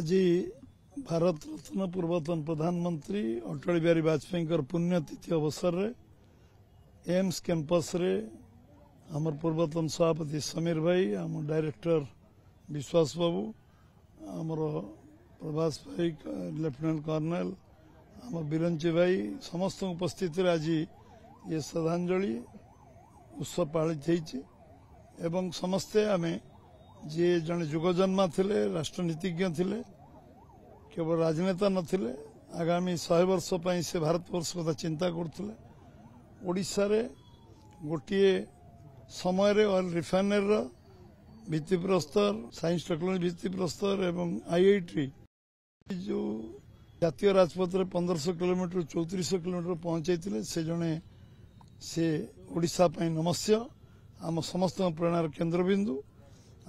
आज भारत रत्न पूर्वतन प्रधानमंत्री अटल बिहारी वाजपेयी पुण्यतिथि अवसर रे एम्स कैंपस रे हमर पूर्वतन सभापति समीर भाई आम डायरेक्टर विश्वास बाबू आमर प्रभास भाई लेफ्टिनेंट कर्नल आम बिरंची भाई समस्त उपस्थित आज ये श्रद्धांजलि उत्सव पालित एवं समस्ते आमे जी जड़े जुगजन्मा थिले राष्ट्रनीतिज्ञ थिले केवल राजनेता नथिले आगामी 100 वर्ष पई से भारतवर्ष कथा चिंता करथिले ओडिसा रे गोटे समय रे ऑयल रिफाइनरी भित्तिप्रस्तर साइंस टेक्नोलॉजी भित्तिप्रस्तर एवं आईआईटी जो जातीय राजपथ रे 1500 किलोमीटर 3400 किलोमीटर पहुंचाइथिले से जने से ओडिसा पई नमस्य आम समस्त प्रेरणार केन्द्रबिंदु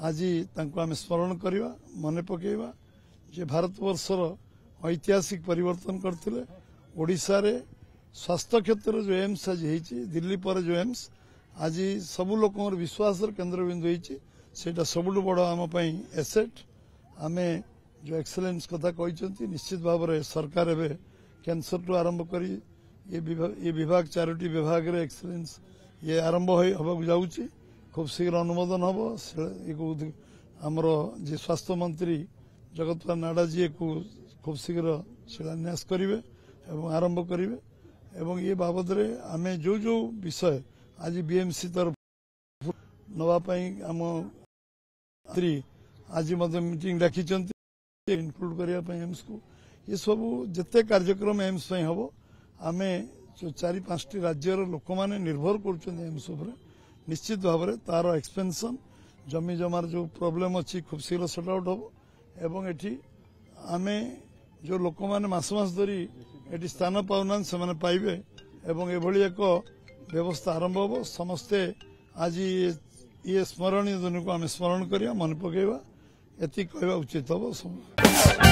आज आम स्मरण करवा मन पकेवा जे भारतवर्षर ऐतिहासिक परिवर्तन करते ओडिशा रे स्वास्थ्य क्षेत्र जो एम्स आज दिल्ली पर जो एम्स आज सबु लोक विश्वास केन्द्रबिंदु होता सबुठ बड़ आम एसेट आमे जो एक्सेलेंस कथा कहते निश्चित भाव में सरकार एवं कैंसर टू आरंभ कर ये विभाग 4टी विभाग रे एक्सेलेंस ये आरंभ होगा जाऊँगी खूब शीघ्र अनुमोदन हम आमर जे स्वास्थ्य मंत्री जगत प्रकाश नाडा जी को खूब शीघ्र शिलान्यास करेंगे एवं आरंभ करेंगे एवं ये बाबद रे आमे जो जो विषय आज बीएमसी तरफ नवापाई आम मंत्री आज मीटिंग डाकी इनक्लूड करने एम्स को ये सब जिते कार्यक्रम एम्स हम आमे जो 4-5टी राज्यर लोक मैंने निर्भर कर एम्स निश्चित भाव में तार एक्सपेंशन जमी जमार जो प्रॉब्लम अच्छी खूब शीघ्र सॉर्ट आउट हम एवं एटी आमे जो लोक मैंने मास धरी एटी स्थान पाऊना से पाइबे एवं एभली एक व्यवस्था आरंभ हम समस्ते आज ये स्मरणीय दिन को आम स्मरण करिया मन पकेवा एति कहवा उचित हम।